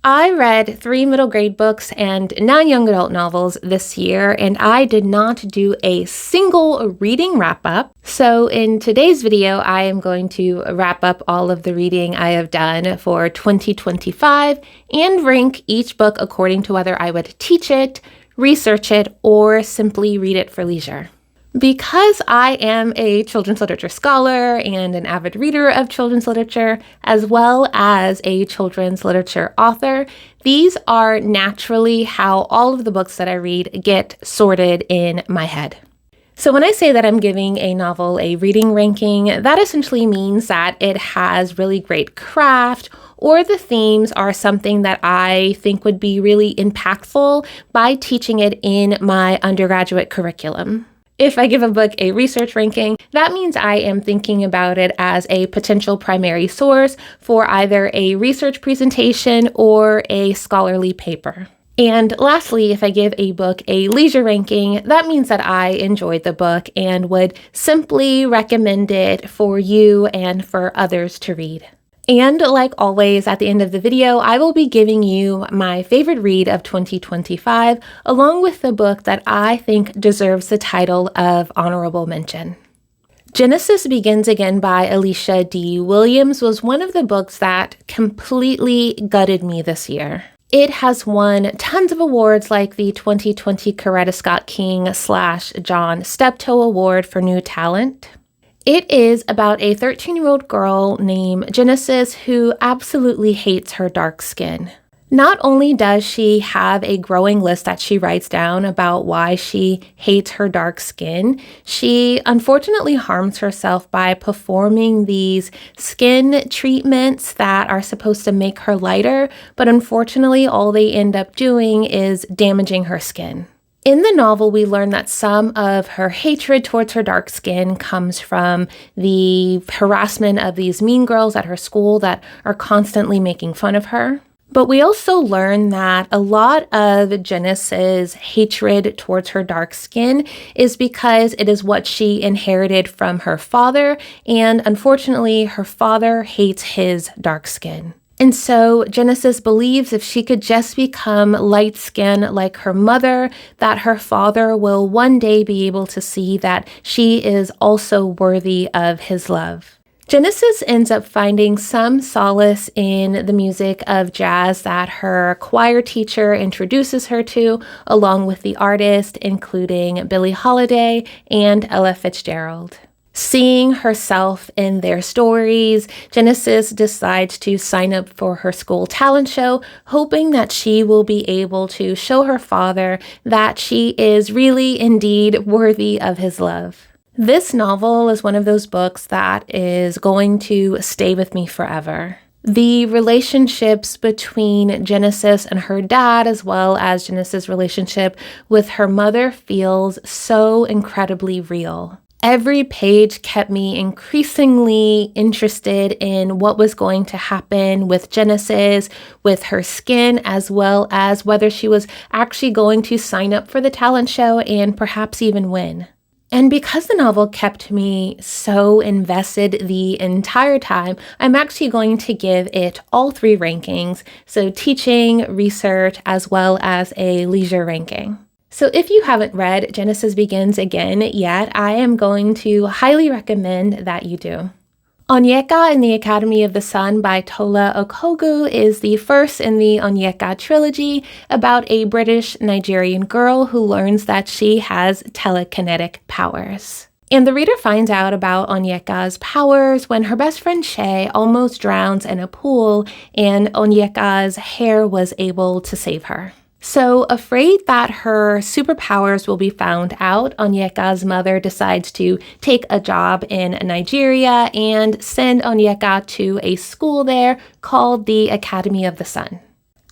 I read 3 middle grade books and 9 young adult novels this year, and I did not do a single reading wrap-up. So in today's video, I am going to wrap up all of the reading I have done for 2025 and rank each book according to whether I would teach it, research it, or simply read it for leisure. Because I am a children's literature scholar and an avid reader of children's literature, as well as a children's literature author, these are naturally how all of the books that I read get sorted in my head. So when I say that I'm giving a novel a reading ranking, that essentially means that it has really great craft, or the themes are something that I think would be really impactful by teaching it in my undergraduate curriculum. If I give a book a research ranking, that means I am thinking about it as a potential primary source for either a research presentation or a scholarly paper. And lastly, if I give a book a leisure ranking, that means that I enjoyed the book and would simply recommend it for you and for others to read. And like always, at the end of the video, I will be giving you my favorite read of 2025, along with the book that I think deserves the title of honorable mention. Genesis Begins Again by Alicia D. Williams was one of the books that completely gutted me this year. It has won tons of awards like the 2020 Coretta Scott King/John Steptoe Award for New Talent. It is about a 13-year-old girl named Genesis who absolutely hates her dark skin. Not only does she have a growing list that she writes down about why she hates her dark skin, she unfortunately harms herself by performing these skin treatments that are supposed to make her lighter, but unfortunately all they end up doing is damaging her skin. In the novel, we learn that some of her hatred towards her dark skin comes from the harassment of these mean girls at her school that are constantly making fun of her. But we also learn that a lot of Genesis' hatred towards her dark skin is because it is what she inherited from her father, and unfortunately, her father hates his dark skin. And so Genesis believes if she could just become light-skinned like her mother, that her father will one day be able to see that she is also worthy of his love. Genesis ends up finding some solace in the music of jazz that her choir teacher introduces her to, along with the artist, including Billie Holiday and Ella Fitzgerald. Seeing herself in their stories, Genesis decides to sign up for her school talent show, hoping that she will be able to show her father that she is really indeed worthy of his love. This novel is one of those books that is going to stay with me forever. The relationships between Genesis and her dad, as well as Genesis' relationship with her mother, feels so incredibly real. Every page kept me increasingly interested in what was going to happen with Genesis, with her skin, as well as whether she was actually going to sign up for the talent show and perhaps even win. And because the novel kept me so invested the entire time, I'm actually going to give it all 3 rankings, so teaching, research, as well as a leisure ranking. So if you haven't read Genesis Begins Again yet, I am going to highly recommend that you do. Onyeka in the Academy of the Sun by Tọlá Okogwu is the first in the Onyeka trilogy about a British Nigerian girl who learns that she has telekinetic powers. And the reader finds out about Onyeka's powers when her best friend Chee almost drowns in a pool and Onyeka's hair was able to save her. So, afraid that her superpowers will be found out, Onyeka's mother decides to take a job in Nigeria and send Onyeka to a school there called the Academy of the Sun.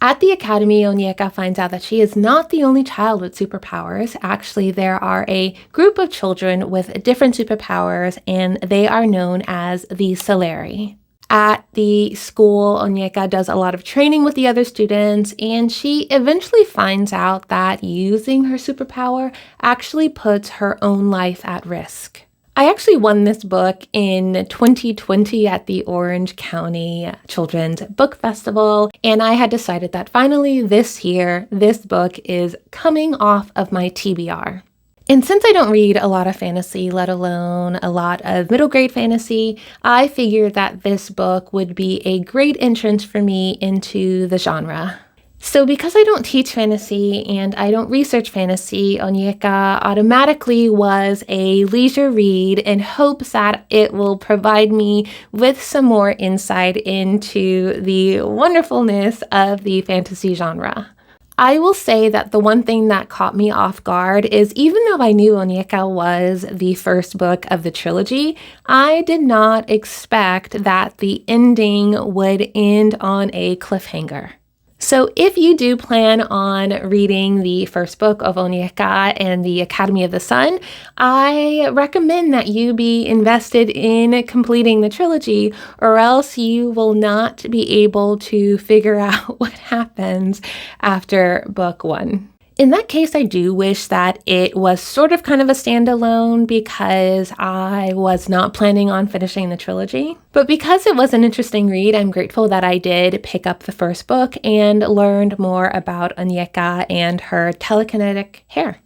At the Academy, Onyeka finds out that she is not the only child with superpowers. Actually, there are a group of children with different superpowers, and they are known as the Solari. At the school, Onyeka does a lot of training with the other students, and she eventually finds out that using her superpower actually puts her own life at risk. I actually won this book in 2020 at the Orange County Children's Book Festival, and I had decided that finally this year, this book is coming off of my TBR. And since I don't read a lot of fantasy, let alone a lot of middle grade fantasy, I figured that this book would be a great entrance for me into the genre. So because I don't teach fantasy and I don't research fantasy, Onyeka automatically was a leisure read in hopes that it will provide me with some more insight into the wonderfulness of the fantasy genre. I will say that the one thing that caught me off guard is even though I knew Onyeka was the first book of the trilogy, I did not expect that the ending would end on a cliffhanger. So if you do plan on reading the first book of Onyeka and the Academy of the Sun, I recommend that you be invested in completing the trilogy, or else you will not be able to figure out what happens after book 1. In that case, I do wish that it was sort of kind of a standalone because I was not planning on finishing the trilogy. But because it was an interesting read, I'm grateful that I did pick up the first book and learned more about Onyeka and her telekinetic hair.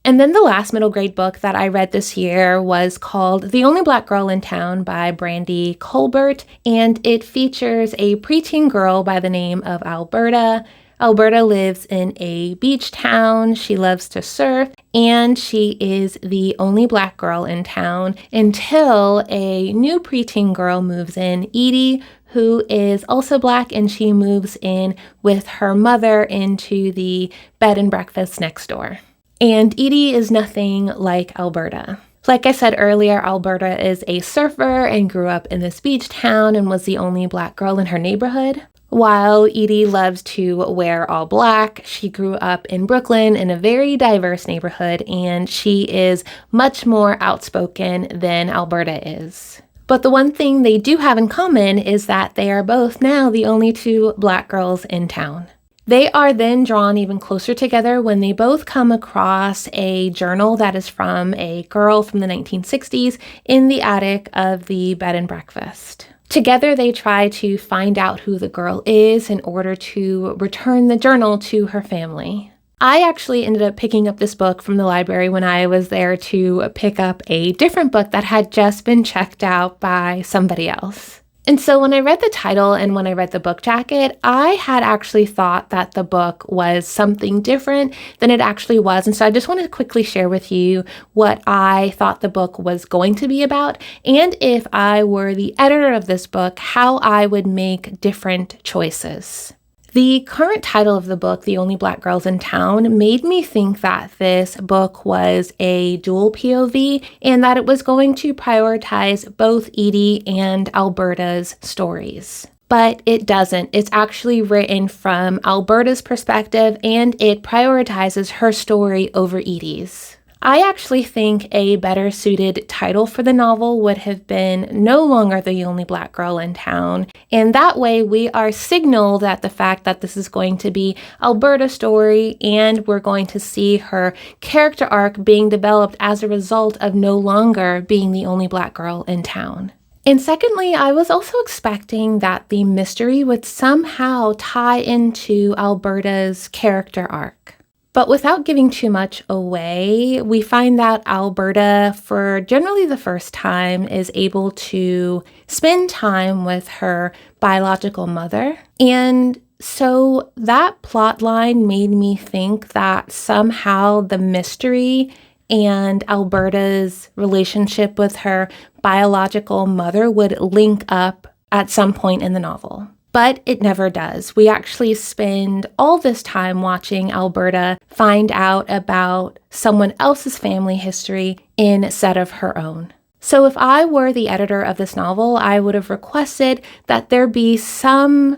And then the last middle grade book that I read this year was called The Only Black Girl in Town by Brandy Colbert, and it features a preteen girl by the name of Alberta. Alberta lives in a beach town, she loves to surf, and she is the only black girl in town until a new preteen girl moves in, Edie, who is also black, and she moves in with her mother into the bed and breakfast next door. And Edie is nothing like Alberta. Like I said earlier, Alberta is a surfer and grew up in this beach town and was the only black girl in her neighborhood. While Edie loves to wear all black, she grew up in Brooklyn in a very diverse neighborhood, and she is much more outspoken than Alberta is. But the one thing they do have in common is that they are both now the only two black girls in town. They are then drawn even closer together when they both come across a journal that is from a girl from the 1960s in the attic of the bed and breakfast. Together, they try to find out who the girl is in order to return the journal to her family. I actually ended up picking up this book from the library when I was there to pick up a different book that had just been checked out by somebody else. And so when I read the title and when I read the book jacket, I had actually thought that the book was something different than it actually was. And so I just wanted to quickly share with you what I thought the book was going to be about, and if I were the editor of this book, how I would make different choices. The current title of the book, The Only Black Girls in Town, made me think that this book was a dual POV and that it was going to prioritize both Edie and Alberta's stories. But it doesn't. It's actually written from Alberta's perspective, and it prioritizes her story over Edie's. I actually think a better suited title for the novel would have been No Longer the Only Black Girl in Town, and that way we are signaled at the fact that this is going to be Alberta's story, and we're going to see her character arc being developed as a result of no longer being the only black girl in town. And secondly, I was also expecting that the mystery would somehow tie into Alberta's character arc. But without giving too much away, we find that Alberta, for generally the first time, is able to spend time with her biological mother. And so that plot line made me think that somehow the mystery and Alberta's relationship with her biological mother would link up at some point in the novel. But it never does. We actually spend all this time watching Alberta find out about someone else's family history instead of her own. So if I were the editor of this novel, I would have requested that there be some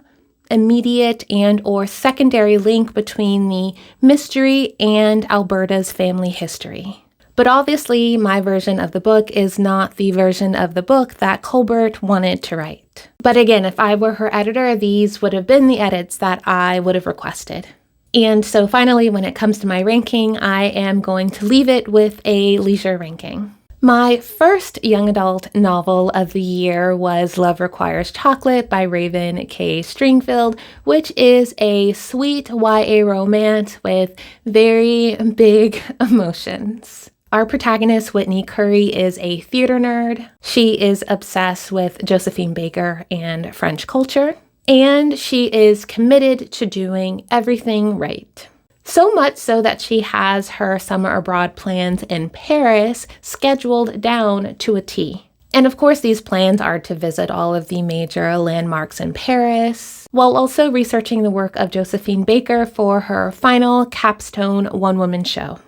immediate and or secondary link between the mystery and Alberta's family history. But obviously, my version of the book is not the version of the book that Colbert wanted to write. But again, if I were her editor, these would have been the edits that I would have requested. And so finally, when it comes to my ranking, I am going to leave it with a leisure ranking. My first young adult novel of the year was Love Requires Chocolate by Ravynn K. Stringfield, which is a sweet YA romance with very big emotions. Our protagonist, Whitney Curry, is a theater nerd. She is obsessed with Josephine Baker and French culture, and she is committed to doing everything right. So much so that she has her summer abroad plans in Paris scheduled down to a T. And of course, these plans are to visit all of the major landmarks in Paris, while also researching the work of Josephine Baker for her final capstone one-woman show.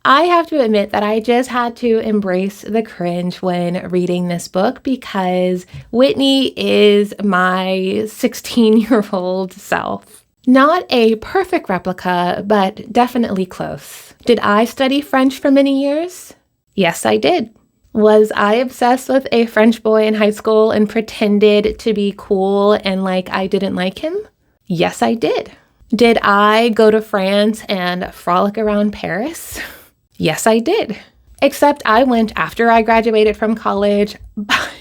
I have to admit that I just had to embrace the cringe when reading this book because Whitney is my 16-year-old self. Not a perfect replica, but definitely close. Did I study French for many years? Yes, I did. Was I obsessed with a French boy in high school and pretended to be cool and like I didn't like him? Yes, I did. Did I go to France and frolic around Paris? Yes, I did. Except I went after I graduated from college, but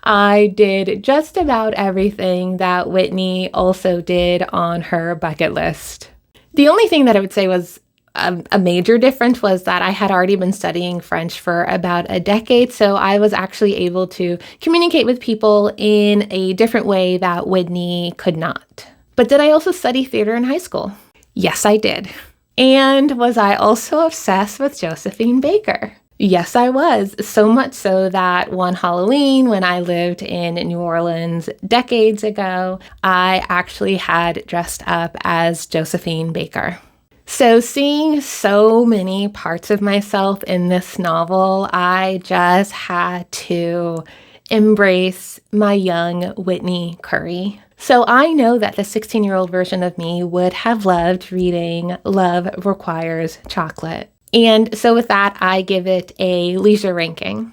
I did just about everything that Whitney also did on her bucket list. The only thing that I would say was a major difference was that I had already been studying French for about a decade, so I was actually able to communicate with people in a different way that Whitney could not. But did I also study theater in high school? Yes, I did. And was I also obsessed with Josephine Baker? Yes, I was. So much so that one Halloween, when I lived in New Orleans decades ago, I actually had dressed up as Josephine Baker. So seeing so many parts of myself in this novel, I just had to embrace my young Whitney Curry. So I know that the 16-year-old version of me would have loved reading Love Requires Chocolate. And so with that, I give it a leisure ranking.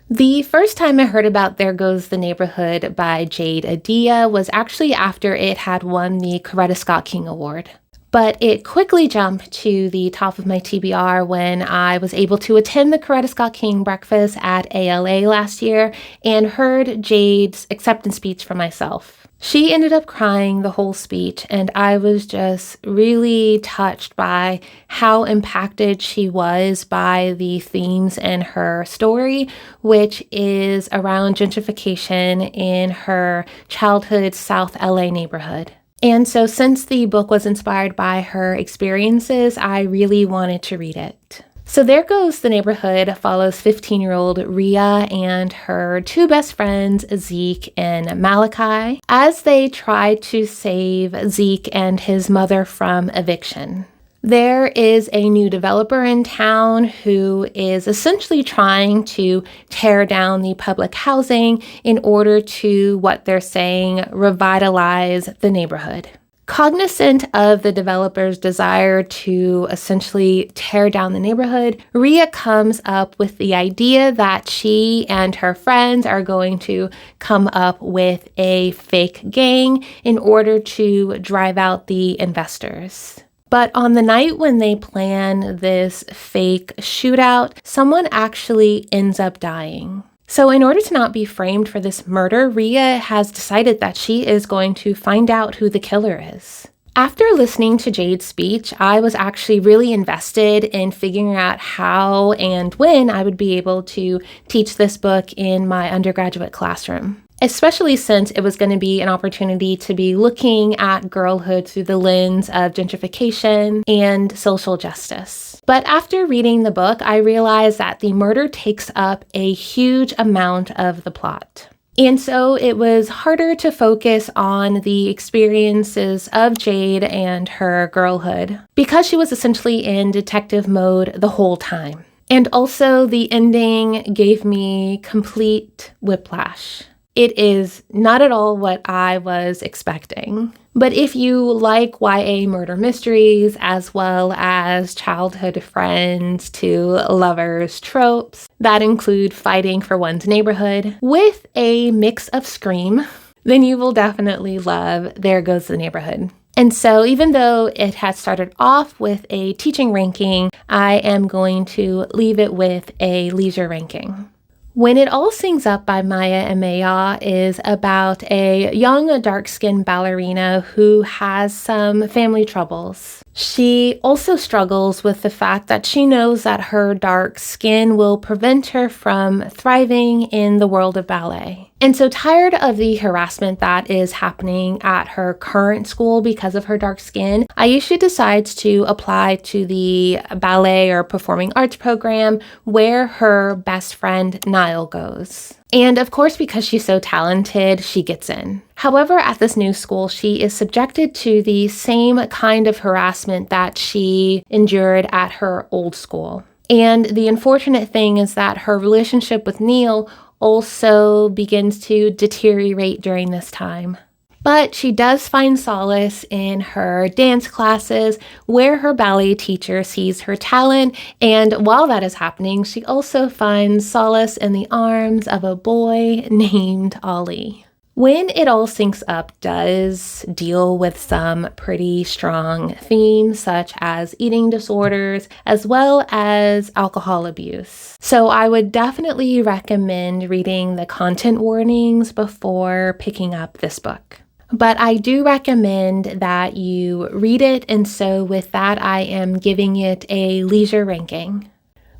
The first time I heard about There Goes the Neighborhood by Jade Adia was actually after it had won the Coretta Scott King Award. But it quickly jumped to the top of my TBR when I was able to attend the Coretta Scott King breakfast at ALA last year and heard Jade's acceptance speech for myself. She ended up crying the whole speech, and I was just really touched by how impacted she was by the themes in her story, which is around gentrification in her childhood South LA neighborhood. And so since the book was inspired by her experiences, I really wanted to read it. So There Goes the Neighborhood follows 15-year-old Rhea and her two best friends, Zeke and Malachi, as they try to save Zeke and his mother from eviction. There is a new developer in town who is essentially trying to tear down the public housing in order to, what they're saying, revitalize the neighborhood. Cognizant of the developer's desire to essentially tear down the neighborhood, Rhea comes up with the idea that she and her friends are going to come up with a fake gang in order to drive out the investors. But on the night when they plan this fake shootout, someone actually ends up dying. So in order to not be framed for this murder, Rhea has decided that she is going to find out who the killer is. After listening to Jade's speech, I was actually really invested in figuring out how and when I would be able to teach this book in my undergraduate classroom, especially since it was going to be an opportunity to be looking at girlhood through the lens of gentrification and social justice. But after reading the book, I realized that the murder takes up a huge amount of the plot. And so it was harder to focus on the experiences of Jade and her girlhood because she was essentially in detective mode the whole time. And also the ending gave me complete whiplash. It is not at all what I was expecting. But if you like YA murder mysteries, as well as childhood friends to lovers tropes that include fighting for one's neighborhood with a mix of scream, then you will definitely love There Goes the Neighborhood. And so even though it had started off with a teaching ranking, I am going to leave it with a leisure ranking. When It All Sings Up by Maya and Maya is about a young dark-skinned ballerina who has some family troubles. She also struggles with the fact that she knows that her dark skin will prevent her from thriving in the world of ballet. And so, tired of the harassment that is happening at her current school because of her dark skin, Alicia decides to apply to the ballet or performing arts program where her best friend Niall goes. And of course, because she's so talented, she gets in. However, at this new school, she is subjected to the same kind of harassment that she endured at her old school. And the unfortunate thing is that her relationship with Neil also begins to deteriorate during this time. But she does find solace in her dance classes where her ballet teacher sees her talent, and while that is happening, she also finds solace in the arms of a boy named Ollie. When It All Syncs Up does deal with some pretty strong themes such as eating disorders as well as alcohol abuse. So I would definitely recommend reading the content warnings before picking up this book. But I do recommend that you read it, and so with that I am giving it a leisure ranking.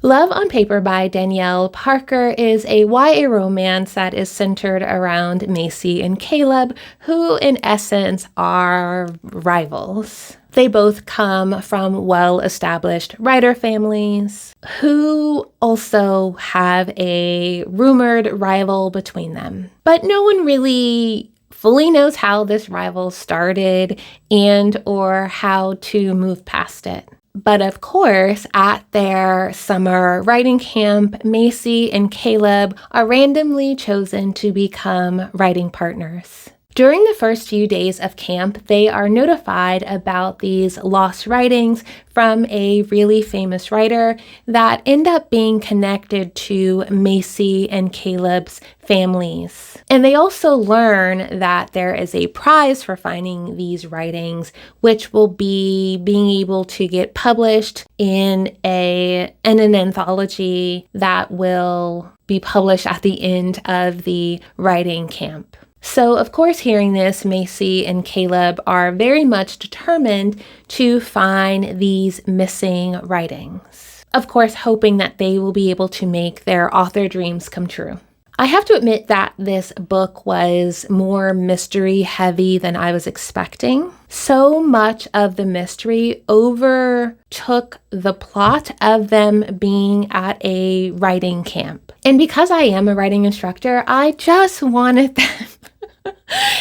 Love on Paper by Danielle Parker is a YA romance that is centered around Macy and Caleb, who in essence are rivals. They both come from well-established writer families who also have a rumored rival between them. But no one really fully knows how this rival started and or how to move past it. But of course, at their summer writing camp, Macy and Caleb are randomly chosen to become writing partners. During the first few days of camp, they are notified about these lost writings from a really famous writer that end up being connected to Macy and Caleb's families. And they also learn that there is a prize for finding these writings, which will be being able to get published in an anthology that will be published at the end of the writing camp. So, of course, hearing this, Macy and Caleb are very much determined to find these missing writings. Of course, hoping that they will be able to make their author dreams come true. I have to admit that this book was more mystery heavy than I was expecting. So much of the mystery overtook the plot of them being at a writing camp. And because I am a writing instructor, I just wanted them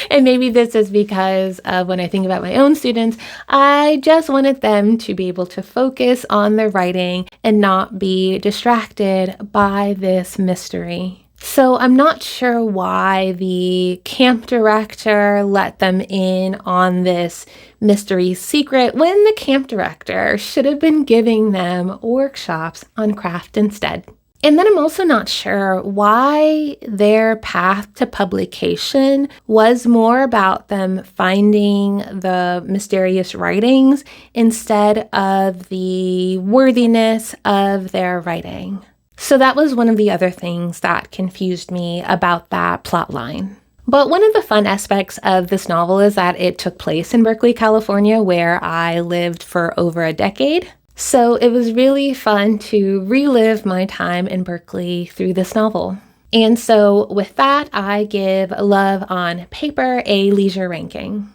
and maybe this is because of when I think about my own students, I just wanted them to be able to focus on their writing and not be distracted by this mystery. So I'm not sure why the camp director let them in on this mystery secret when the camp director should have been giving them workshops on craft instead. And then I'm also not sure why their path to publication was more about them finding the mysterious writings instead of the worthiness of their writing. So that was one of the other things that confused me about that plotline. But one of the fun aspects of this novel is that it took place in Berkeley, California, where I lived for over a decade. So it was really fun to relive my time in Berkeley through this novel. And so with that, I give Love on Paper a leisure ranking.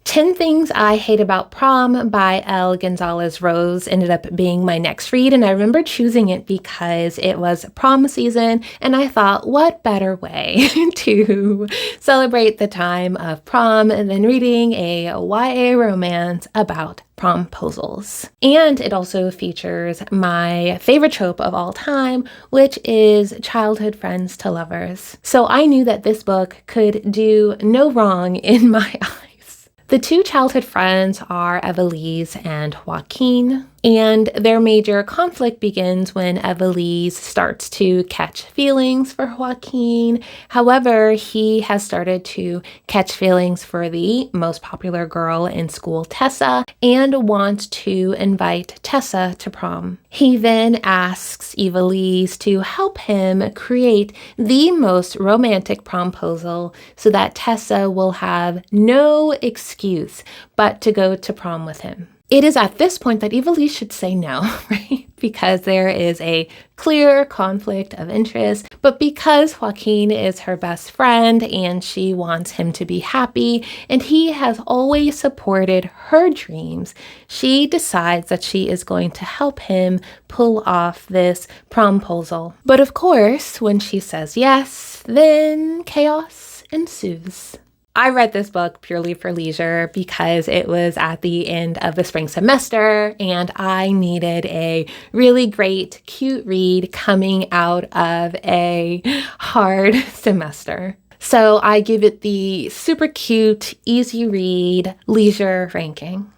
10 Things I Hate About Prom by Elle Gonzalez Rose ended up being my next read, and I remember choosing it because it was prom season, and I thought, what better way to celebrate the time of prom than reading a YA romance about promposals. And it also features my favorite trope of all time, which is childhood friends to lovers. So I knew that this book could do no wrong in my eyes. The two childhood friends are Evelise and Joaquin. And their major conflict begins when Evelise starts to catch feelings for Joaquin. However, he has started to catch feelings for the most popular girl in school, Tessa, and wants to invite Tessa to prom. He then asks Evelise to help him create the most romantic promposal so that Tessa will have no excuse but to go to prom with him. It is at this point that Evelise should say no, right? Because there is a clear conflict of interest, but because Joaquin is her best friend and she wants him to be happy and he has always supported her dreams, she decides that she is going to help him pull off this promposal. But of course, when she says yes, then chaos ensues. I read this book purely for leisure because it was at the end of the spring semester and I needed a really great, cute read coming out of a hard semester. So I give it the super cute, easy read, leisure ranking.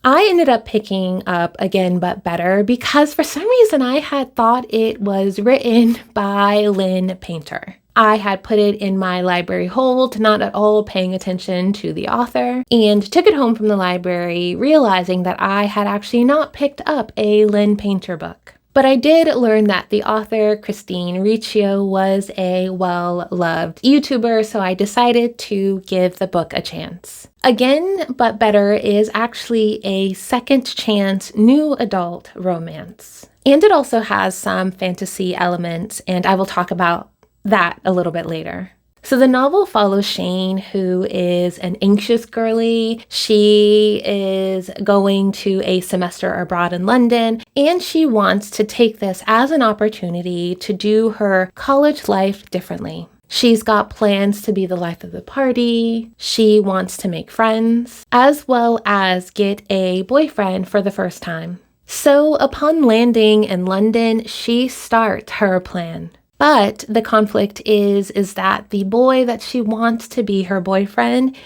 I ended up picking up Again But Better because for some reason I had thought it was written by Lynn Painter. I had put it in my library hold, not at all paying attention to the author, and took it home from the library, realizing that I had actually not picked up a Lynn Painter book. But I did learn that the author, Christine Riccio, was a well-loved YouTuber, so I decided to give the book a chance. Again But Better is actually a second chance new adult romance. And it also has some fantasy elements, and I will talk about that a little bit later. So the novel follows Shane, who is an anxious girly. She is going to a semester abroad in London, and she wants to take this as an opportunity to do her college life differently. She's got plans to be the life of the party. She wants to make friends, as well as get a boyfriend for the first time. So upon landing in London, she starts her plan. But the conflict is that the boy that she wants to be her boyfriend,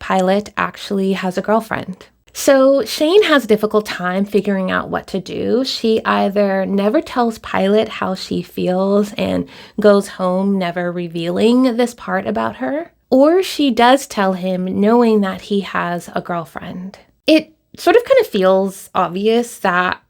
Pilot, actually has a girlfriend. So Shane has a difficult time figuring out what to do. She either never tells Pilot how she feels and goes home never revealing this part about her, or she does tell him knowing that he has a girlfriend. It sort of kind of feels obvious that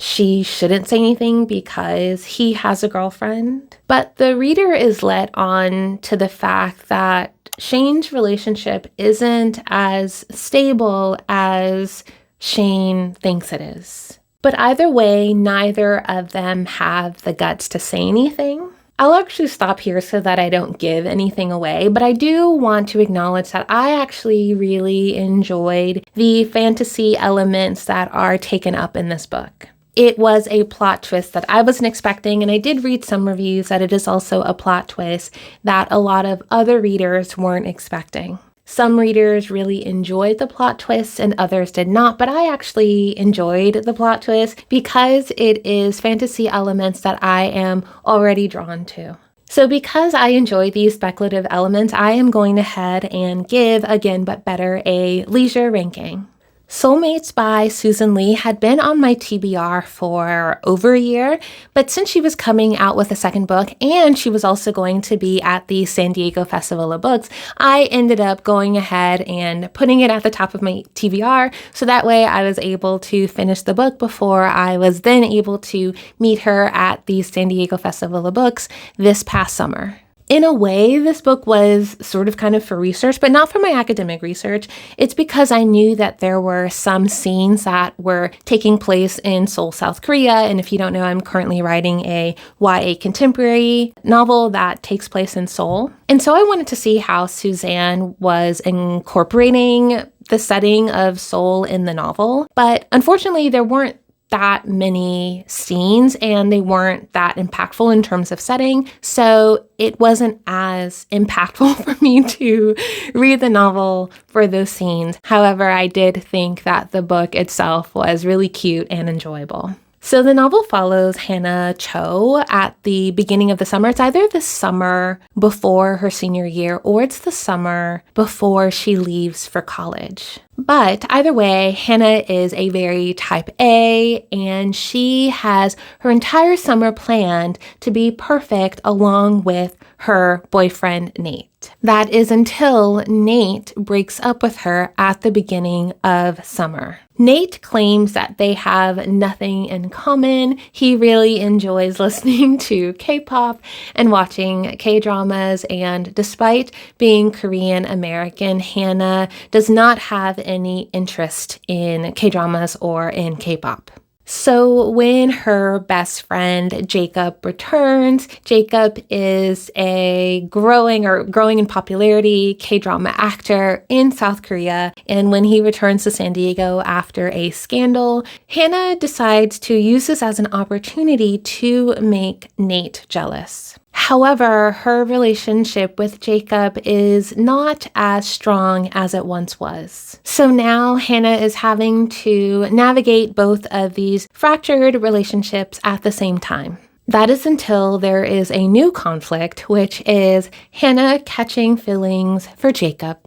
she shouldn't say anything because he has a girlfriend. But the reader is led on to the fact that Shane's relationship isn't as stable as Shane thinks it is. But either way, neither of them have the guts to say anything. I'll actually stop here so that I don't give anything away, but I do want to acknowledge that I actually really enjoyed the fantasy elements that are taken up in this book. It was a plot twist that I wasn't expecting, and I did read some reviews that it is also a plot twist that a lot of other readers weren't expecting. Some readers really enjoyed the plot twist and others did not, but I actually enjoyed the plot twist because it is fantasy elements that I am already drawn to. So because I enjoy these speculative elements, I am going ahead and give Again But Better a leisure ranking. Seoulmates by Susan Lee had been on my TBR for over a year, but since she was coming out with a second book and she was also going to be at the San Diego Festival of Books, I ended up going ahead and putting it at the top of my TBR, so that way I was able to finish the book before I was then able to meet her at the San Diego Festival of Books this past summer. In a way, this book was sort of kind of for research, but not for my academic research. It's because I knew that there were some scenes that were taking place in Seoul, South Korea. And if you don't know, I'm currently writing a YA contemporary novel that takes place in Seoul. And so I wanted to see how Suzanne was incorporating the setting of Seoul in the novel. But unfortunately, there weren't that many scenes and they weren't that impactful in terms of setting. So it wasn't as impactful for me to read the novel for those scenes. However, I did think that the book itself was really cute and enjoyable. So the novel follows Hannah Cho at the beginning of the summer. It's either the summer before her senior year or it's the summer before she leaves for college. But either way, Hannah is a very type A, and she has her entire summer planned to be perfect along with her boyfriend, Nate. That is until Nate breaks up with her at the beginning of summer. Nate claims that they have nothing in common. He really enjoys listening to K-pop and watching K-dramas, and despite being Korean American, Hannah does not have any interest in K-dramas or in K-pop. So when her best friend Jacob returns, Jacob is a growing in popularity K-drama actor in South Korea. And when he returns to San Diego after a scandal, Hannah decides to use this as an opportunity to make Nate jealous. However, her relationship with Jacob is not as strong as it once was. So now Hannah is having to navigate both of these fractured relationships at the same time. That is until there is a new conflict, which is Hannah catching feelings for Jacob.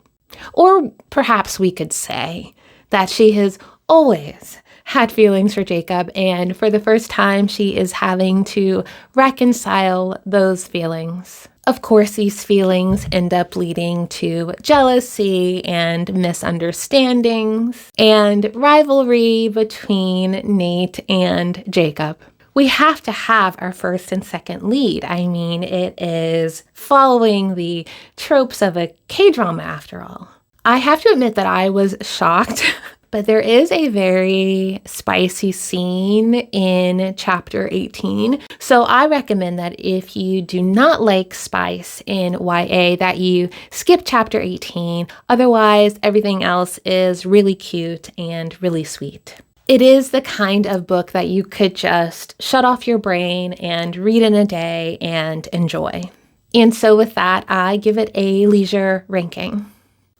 Or perhaps we could say that she has always had feelings for Jacob, and for the first time, she is having to reconcile those feelings. Of course, these feelings end up leading to jealousy and misunderstandings and rivalry between Nate and Jacob. We have to have our first and second lead. I mean, it is following the tropes of a K-drama after all. I have to admit that I was shocked. But there is a very spicy scene in chapter 18. So I recommend that if you do not like spice in YA, that you skip chapter 18. Otherwise, everything else is really cute and really sweet. It is the kind of book that you could just shut off your brain and read in a day and enjoy. And so with that, I give it a leisure ranking.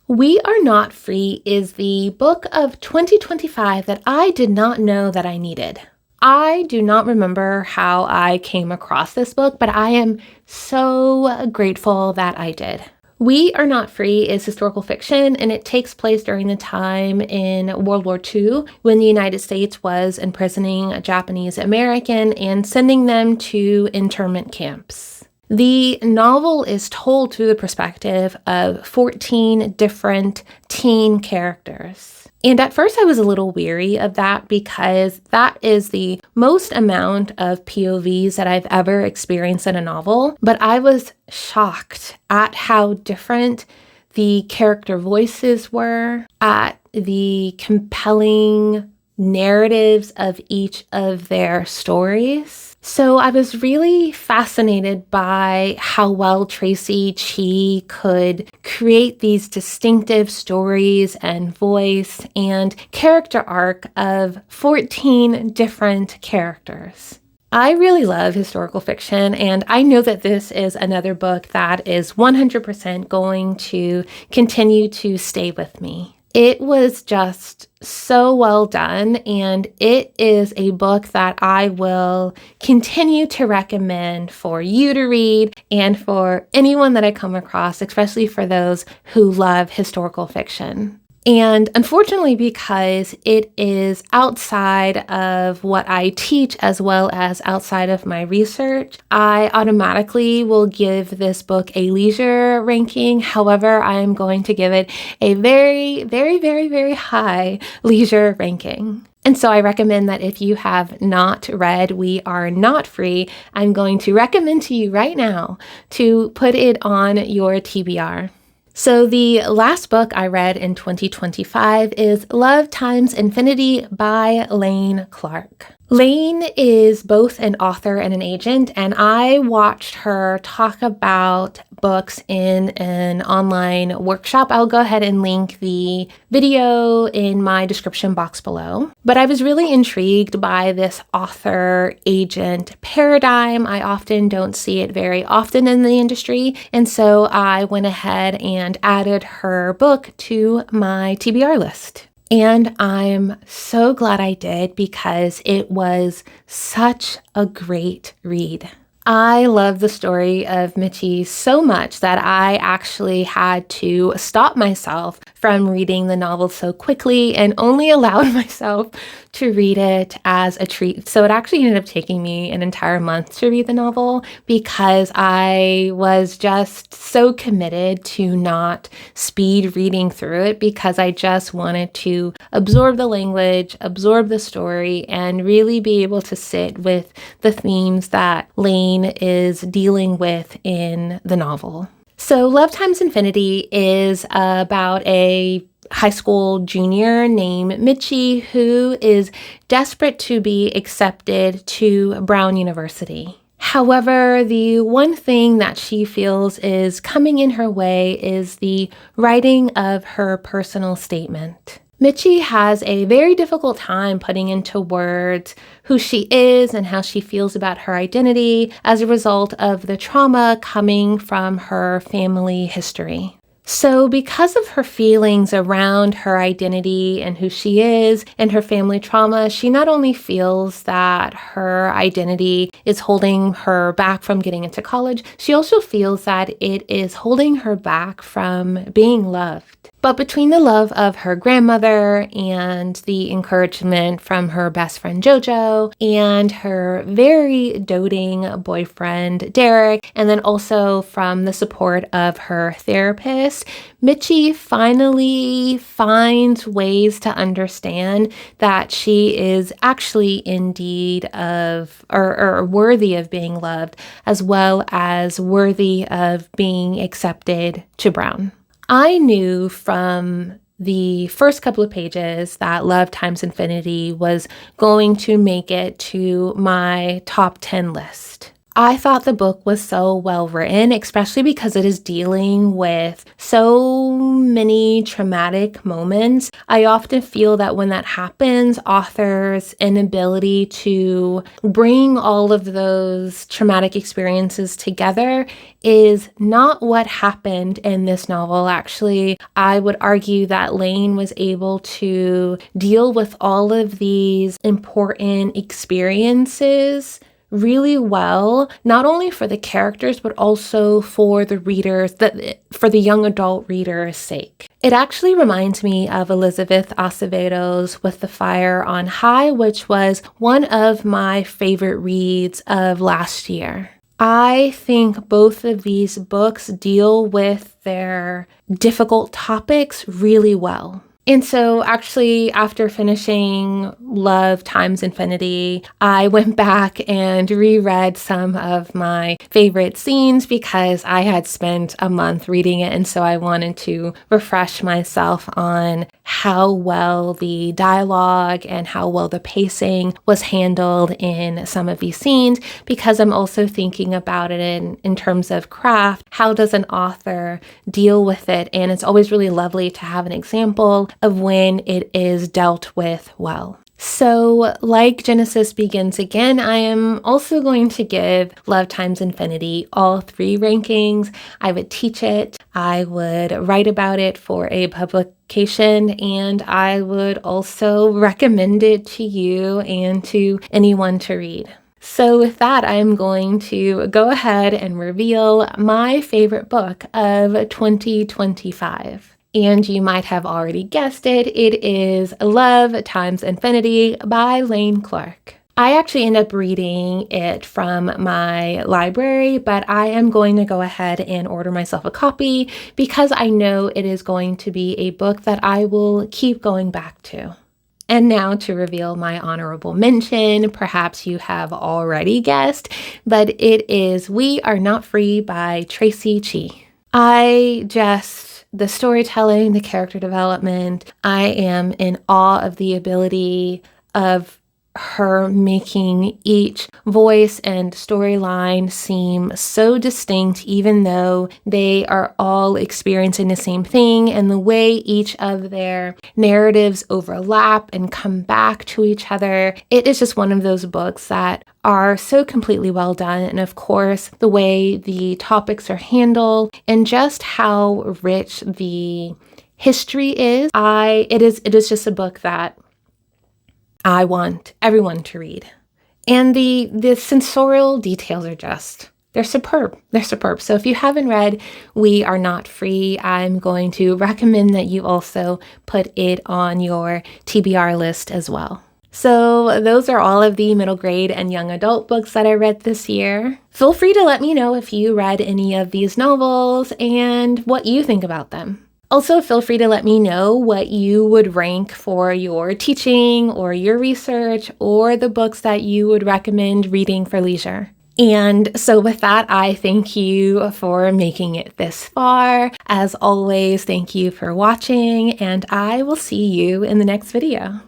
We Are Not Free is the book of 2025 that I did not know that I needed. I do not remember how I came across this book, but I am so grateful that I did. We Are Not Free is historical fiction, and it takes place during the time in World War II when the United States was imprisoning a Japanese American and sending them to internment camps. The novel is told through the perspective of 14 different teen characters. And at first I was a little weary of that because that is the most amount of POVs that I've ever experienced in a novel. But I was shocked at how different the character voices were, at the compelling narratives of each of their stories. So I was really fascinated by how well Traci Chee could create these distinctive stories and voice and character arc of 14 different characters. I really love historical fiction, and I know that this is another book that is 100% going to continue to stay with me. It was just so well done, and it is a book that I will continue to recommend for you to read and for anyone that I come across, especially for those who love historical fiction. And unfortunately, because it is outside of what I teach as well as outside of my research, I automatically will give this book a leisure ranking. However, I am going to give it a very, very, very, very high leisure ranking. And so I recommend that if you have not read We Are Not Free, I'm going to recommend to you right now to put it on your TBR. So the last book I read in 2025 is Love Times Infinity by Lane Clark. Lane is both an author and an agent, and I watched her talk about books in an online workshop. I'll go ahead and link the video in my description box below. But I was really intrigued by this author-agent paradigm. I often don't see it very often in the industry, and so I went ahead and added her book to my TBR list. And I'm so glad I did because it was such a great read. I love the story of Michi so much that I actually had to stop myself from reading the novel so quickly and only allowed myself to read it as a treat. So it actually ended up taking me an entire month to read the novel because I was just so committed to not speed reading through it because I just wanted to absorb the language, absorb the story, and really be able to sit with the themes that Lane is dealing with in the novel. So Love Times Infinity is about a high school junior named Michi who is desperate to be accepted to Brown University. However, the one thing that she feels is coming in her way is the writing of her personal statement. Michi has a very difficult time putting into words who she is and how she feels about her identity as a result of the trauma coming from her family history. So because of her feelings around her identity and who she is and her family trauma, she not only feels that her identity is holding her back from getting into college, she also feels that it is holding her back from being loved. But between the love of her grandmother and the encouragement from her best friend Jojo and her very doting boyfriend Derek, and then also from the support of her therapist, Michi finally finds ways to understand that she is actually indeed of or worthy of being loved, as well as worthy of being accepted to Brown. I knew from the first couple of pages that Love Times Infinity was going to make it to my top 10 list. I thought the book was so well written, especially because it is dealing with so many traumatic moments. I often feel that when that happens, authors' inability to bring all of those traumatic experiences together is not what happened in this novel. Actually, I would argue that Lane was able to deal with all of these important experiences really well, not only for the characters, but also for the readers, for the young adult reader's sake. It actually reminds me of Elizabeth Acevedo's With the Fire on High, which was one of my favorite reads of last year. I think both of these books deal with their difficult topics really well. And so actually, after finishing Love Times Infinity, I went back and reread some of my favorite scenes because I had spent a month reading it, and so I wanted to refresh myself on how well the dialogue and how well the pacing was handled in some of these scenes, because I'm also thinking about it in terms of craft. How does an author deal with it? And it's always really lovely to have an example of when it is dealt with well. So, like Genesis Begins Again, I am also going to give Love Times Infinity all 3 rankings. I would teach it, I would write about it for a publication, and I would also recommend it to you and to anyone to read. So with that, I'm going to go ahead and reveal my favorite book of 2025. And you might have already guessed it, it is Love Times Infinity by Lane Clark. I actually end up reading it from my library, but I am going to go ahead and order myself a copy because I know it is going to be a book that I will keep going back to. And now to reveal my honorable mention, perhaps you have already guessed, but it is We Are Not Free by Traci Chee. The storytelling, the character development, I am in awe of the ability of her making each voice and storyline seem so distinct, even though they are all experiencing the same thing, and the way each of their narratives overlap and come back to each other. It is just one of those books that are so completely well done. And of course, the way the topics are handled and just how rich the history is. It is just a book that I want everyone to read. And the sensorial details are they're superb. They're superb. So if you haven't read We Are Not Free, I'm going to recommend that you also put it on your TBR list as well. So those are all of the middle grade and young adult books that I read this year. Feel free to let me know if you read any of these novels and what you think about them. Also, feel free to let me know what you would rank for your teaching or your research or the books that you would recommend reading for leisure. And so with that, I thank you for making it this far. As always, thank you for watching, and I will see you in the next video.